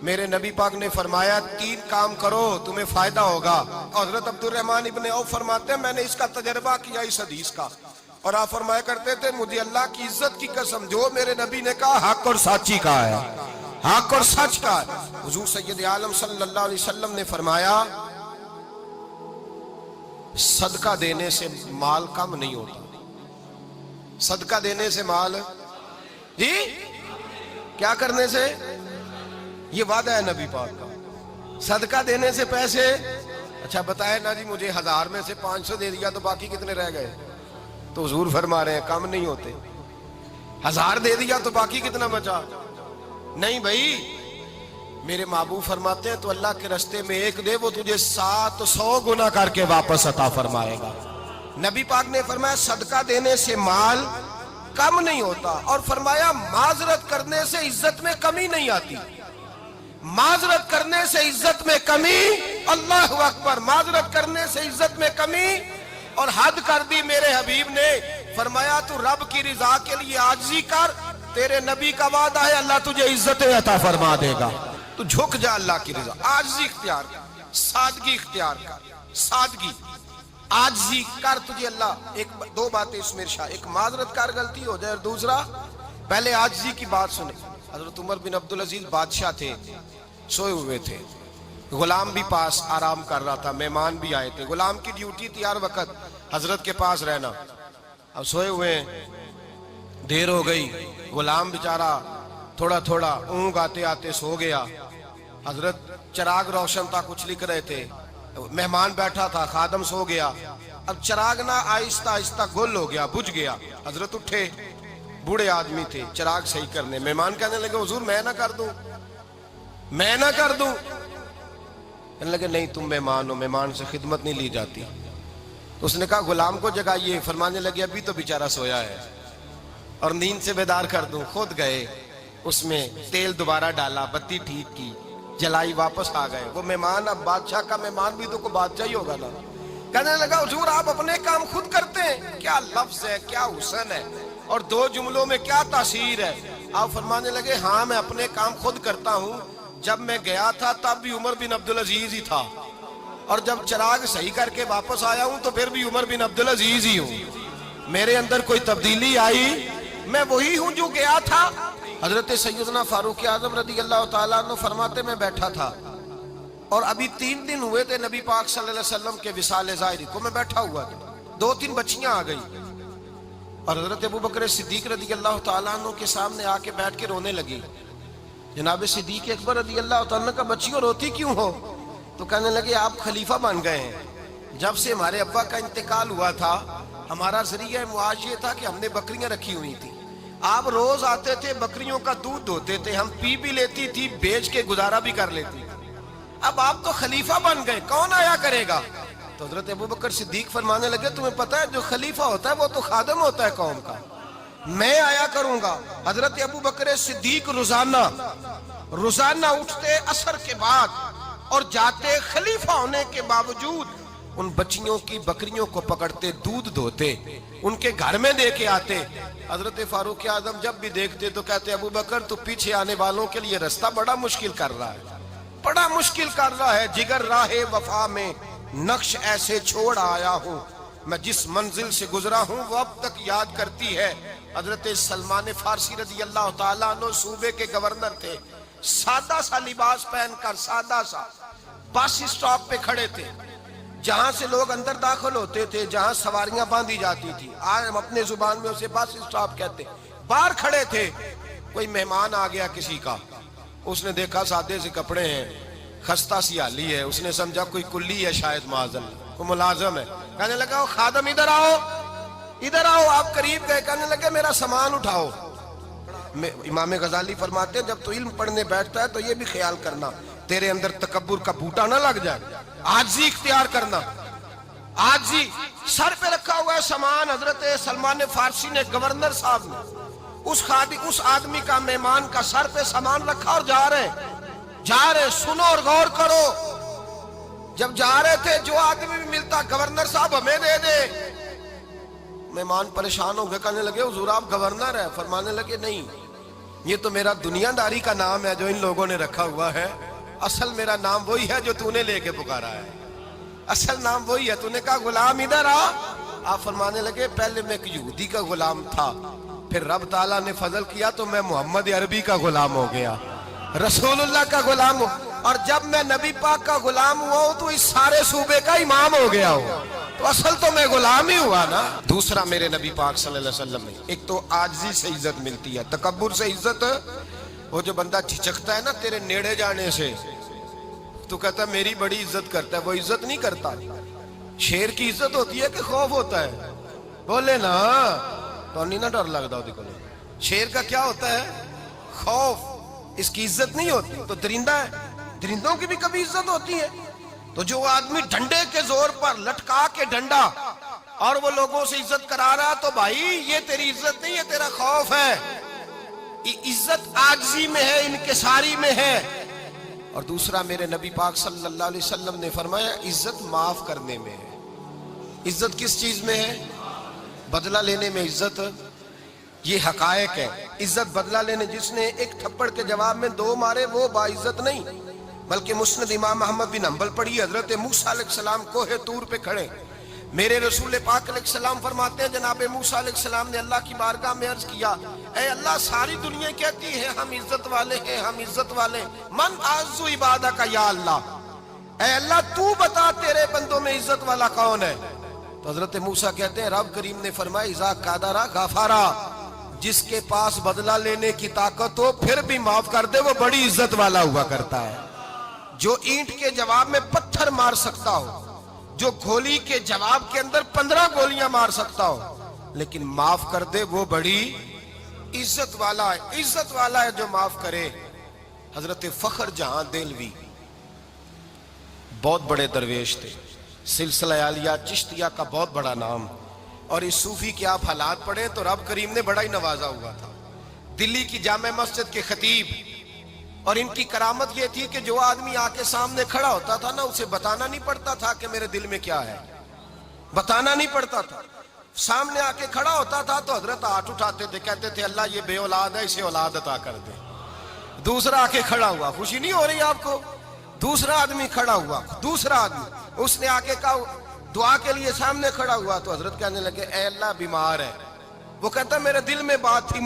میرے نبی پاک نے فرمایا 3 کام کرو تمہیں فائدہ ہوگا. حضرت عبدالرحمن ابن عوف فرماتے ہیں میں نے اس کا تجربہ کیا اس حدیث کا, اور آپ فرمایا کرتے تھے مجھے اللہ کی عزت کی قسم جو میرے نبی نے کہا حق اور سچی کہا ہے, حق اور سچ کا ہے. حضور سید عالم صلی اللہ علیہ وسلم نے فرمایا صدقہ دینے سے مال کم نہیں ہوتا. صدقہ دینے سے مال جی کیا کرنے سے, یہ وعدہ ہے نبی پاک کا. صدقہ دینے سے پیسے, اچھا بتائے نا جی مجھے 1000 میں سے 500 دے دیا تو باقی کتنے رہ گئے؟ تو حضور فرما رہے ہیں کم نہیں ہوتے. 1000 دے دیا تو باقی کتنا بچا؟ نہیں بھائی, میرے محبوب فرماتے ہیں تو اللہ کے رستے میں 1 دے وہ تجھے 700 گنا کر کے واپس عطا فرمائے گا. نبی پاک نے فرمایا صدقہ دینے سے مال کم نہیں ہوتا, اور فرمایا معذرت کرنے سے عزت میں کمی نہیں آتی. معذرت کرنے سے عزت میں کمی, اللہ اکبر, معذرت کرنے سے عزت میں کمی, اور حد کر دی میرے حبیب نے. فرمایا تو رب کی رضا کے لیے عاجزی کر, تیرے نبی کا وعدہ ہے اللہ تجھے عزت عطا فرما دے گا. تو جھک جا اللہ کی رضا, عاجزی اختیار کر, سادگی اختیار کر, سادگی عاجزی کر, تجھے اللہ 2 باتیں اس میں ارشاد, ایک معذرت کر غلطی ہو جائے, اور دوسرا پہلے عاجزی کی بات سنیں. حضرت عمر بن عبدالعزیز بادشاہ تھے, سوئے ہوئے تھے, غلام بھی پاس آرام کر رہا تھا, مہمان بھی آئے تھے. غلام کی ڈیوٹی تھی ہر وقت حضرت کے پاس رہنا. اب سوئے ہوئے ہیں, دیر ہو گئی, غلام بیچارہ تھوڑا تھوڑا اونگ آتے آتے سو گیا. حضرت چراغ روشن تھا, کچھ لکھ رہے تھے, مہمان بیٹھا تھا, خادم سو گیا. اب چراغ نہ آہستہ آہستہ گل ہو گیا, بجھ گیا. حضرت اٹھے, بوڑھے آدمی تھے, چراغ صحیح کرنے. مہمان کہنے لگے حضور میں نہ کر دوں, میں نہ کر دوں. کہنے لگے نہیں تم مہمان ہو, مہمان سے خدمت نہیں لی جاتی. اس نے کہا غلام کو جگائیے. فرمانے لگے ابھی تو بیچارہ سویا ہے اور نیند سے بیدار کر دوں. خود گئے, اس میں تیل دوبارہ ڈالا, بتی ٹھیک کی, جلائی, واپس آ گئے. وہ مہمان, اب بادشاہ کا مہمان بھی تو کوئی بادشاہ ہی ہوگا نا. کہنے لگا حضور آپ اپنے کام خود کرتے ہیں, کیا لفظ ہے, کیا حسن ہے, اور 2 جملوں میں کیا تاثیر ہے. آپ فرمانے لگے ہاں میں اپنے کام خود کرتا ہوں. جب میں گیا تھا تب بھی عمر بن عبدالعزیز ہی تھا, اور جب چراغ صحیح کر کے واپس آیا ہوں تو پھر بھی عمر بن عبدالعزیز ہی ہوں. میرے اندر کوئی تبدیلی آئی, میں وہی ہوں جو گیا تھا. حضرت سیدنا فاروق اعظم رضی اللہ تعالیٰ عنہ فرماتے میں بیٹھا تھا, اور ابھی 3 دن ہوئے تھے نبی پاک صلی اللہ علیہ وسلم کے وصال ظاہری کو. میں بیٹھا ہوا تھا, 2-3 بچیاں آ گئی, اور حضرت ابو بکر صدیق رضی اللہ تعالیٰ عنہ کے سامنے آ کے بیٹھ کے رونے لگی. جناب صدیق اکبر رضی اللہ تعالیٰ عنہ کا بچیوں روتی کیوں ہو؟ تو کہنے لگے آپ خلیفہ بن گئے ہیں. جب سے ہمارے ابا کا انتقال ہوا تھا ہمارا ذریعہ معاش یہ تھا کہ ہم نے بکریاں رکھی ہوئی تھی. آپ روز آتے تھے, بکریوں کا دودھ دھوتے تھے, ہم پی بھی لیتی تھی, بیچ کے گزارا بھی کر لیتی. اب آپ تو خلیفہ بن گئے, کون آیا کرے گا؟ تو حضرت ابو بکر صدیق فرمانے لگے تمہیں پتہ ہے جو خلیفہ ہوتا ہے وہ تو خادم ہوتا ہے قوم کا, میں آیا کروں گا. حضرت ابو بکر صدیق روزانہ اٹھتے عصر کے بعد اور جاتے, خلیفہ ہونے کے باوجود ان بچیوں کی بکریوں کو پکڑتے, دودھ دھوتے, ان کے گھر میں دے کے آتے. حضرت فاروق اعظم جب بھی دیکھتے تو کہتے ابو بکر تو پیچھے آنے والوں کے لیے رستہ بڑا مشکل کر رہا ہے, بڑا مشکل کر رہا ہے. جگر راہ وفا میں نقش ایسے چھوڑ آیا ہوں, میں جس منزل سے گزرا ہوں وہ اب تک یاد کرتی ہے. حضرت سلمان فارسی رضی اللہ تعالیٰ عنہ صوبے کے گورنر تھے, سادہ سا لباس پہن کر, سادہ سا, بس اسٹاپ پہ کھڑے تھے, جہاں سے لوگ اندر داخل ہوتے تھے, جہاں سواریاں باندھی جاتی تھی, آج ہم اپنے زبان میں اسے بس اسٹاپ کہتے. باہر کھڑے تھے, کوئی مہمان آ گیا کسی کا, اس نے دیکھا سادے سے کپڑے ہیں, خستہ سی حالی ہے, اس نے سمجھا کوئی کلی ہے شاید, معاذن کوئی ملازم ہے. کہنے لگا خادم ادھر آؤ, ادھر آؤ. آپ قریب گئے, کہنے لگے میرا سامان اٹھاؤ. امام غزالی فرماتے ہیں جب تو علم پڑھنے بیٹھتا ہے تو یہ بھی خیال کرنا تیرے اندر تکبر کا بوٹا نہ لگ جائے, عاجزی اختیار کرنا. عاجزی, سر پہ رکھا ہوا ہے سامان. حضرت سلمان فارسی نے, گورنر صاحب نے, اس آدمی کا, مہمان کا سر پہ سامان رکھا اور جا رہے. سنو اور غور کرو. جب جا رہے تھے جو آدمی بھی ملتا گورنر صاحب ہمیں دے دے. مہمان پریشان ہو گئے, کہنے لگے حضور آپ گورنر ہیں؟ فرمانے لگے نہیں, یہ تو میرا دنیا داری کا نام ہے جو ان لوگوں نے رکھا ہوا ہے، اصل میرا نام وہی ہے جو تو نے لے کے پکارا ہے، اصل نام وہی ہے۔ تو نے کہا غلام ادھر آ، آپ فرمانے لگے پہلے میں ایک یہودی کا غلام تھا، پھر رب تعالیٰ نے فضل کیا تو میں محمد عربی کا غلام ہو گیا، رسول اللہ کا غلام ہوں، اور جب میں نبی پاک کا غلام ہوا ہوں تو اس سارے صوبے کا امام ہو گیا ہوں، تو اصل تو میں غلام ہی ہوا نا۔ دوسرا میرے نبی پاک صلی اللہ علیہ وسلم میں ایک تو عاجزی سے عزت ملتی ہے، تکبر سے عزت، وہ جو بندہ جھجکتا ہے نا تیرے نیڑے جانے سے، تو کہتا ہے میری بڑی عزت کرتا ہے، وہ عزت نہیں کرتا۔ شیر کی عزت ہوتی ہے کہ خوف ہوتا ہے؟ بولے نا تو نہیں نہ ڈر لگتا ہوتی کو۔ شیر کا کیا ہوتا ہے؟ خوف، اس کی عزت نہیں ہوتی۔ تو درندہ ہے، درندوں کی بھی کبھی عزت ہوتی ہے؟ تو جو آدمی ڈنڈے کے زور پر لٹکا کے ڈنڈا اور وہ لوگوں سے عزت کرا رہا، تو بھائی یہ تیری عزت نہیں ہے، تیرا خوف ہے۔ عزت عاجزی میں ہے، انکساری میں ہے۔ اور دوسرا میرے نبی پاک صلی اللہ علیہ وسلم نے فرمایا عزت معاف کرنے میں ہے۔ عزت کس چیز میں ہے؟ بدلہ لینے میں عزت، یہ حقائق ہے۔ عزت بدلہ لینے، جس نے ایک تھپڑ کے جواب میں 2 مارے وہ باعزت نہیں، بلکہ مسند امام احمد بن حنبل پڑھی، حضرت موسیٰ علیہ السلام کوہ طور پہ کھڑے، میرے رسول پاک علیہ السلام فرماتے ہیں جناب موسیٰ علیہ السلام نے اللہ کی بارگاہ میں عرض کیا، اے اللہ ساری دنیا کہتی ہے ہم عزت والے ہیں، ہم عزت والے ہیں، من اعز عبادک یا اللہ، اے اللہ تو بتا تیرے بندوں میں عزت والا کون ہے؟ تو حضرت موسیٰ کہتے ہیں رب کریم نے فرمایا اذا قادر غفارا، جس کے پاس بدلہ لینے کی طاقت ہو پھر بھی معاف کر دے وہ بڑی عزت والا ہوا کرتا ہے۔ جو اینٹ کے جواب میں پتھر مار سکتا ہو، جو گولی کے جواب کے اندر 15 گولیاں مار سکتا ہو، لیکن معاف کر دے وہ بڑی عزت والا ہے۔ عزت والا ہے جو معاف کرے۔ حضرت فخر جہاں دہلوی بہت بڑے درویش تھے، سلسلہ عالیہ چشتیہ کا بہت بڑا نام، اور اس صوفی کے آپ حالات پڑھیں تو رب کریم نے بڑا ہی نوازا ہوا تھا۔ دلی کی جامع مسجد کے خطیب، اور ان کی کرامت یہ تھی کہ جو آدمی آ کے سامنے کھڑا ہوتا تھا نا اسے بتانا نہیں پڑتا تھا کہ میرے دل میں کیا ہے، بتانا نہیں پڑتا تھا۔ سامنے آ کے کھڑا ہوتا تھا تو حضرت ہاتھ اٹھاتے تھے، کہتے تھے اللہ یہ بے اولاد ہے، اسے اولاد عطا کر دے۔ دوسرا آ کے کھڑا ہوا، خوشی نہیں ہو رہی آپ کو؟ دوسرا آدمی کھڑا ہوا، دوسرا آدمی، اس نے آ کے کہا دعا کے لیے سامنے کھڑا ہوا، تو حضرت کہنے لگے اے اللہ بیمار ہے، وہ کہتا میرے دل میں بات تھی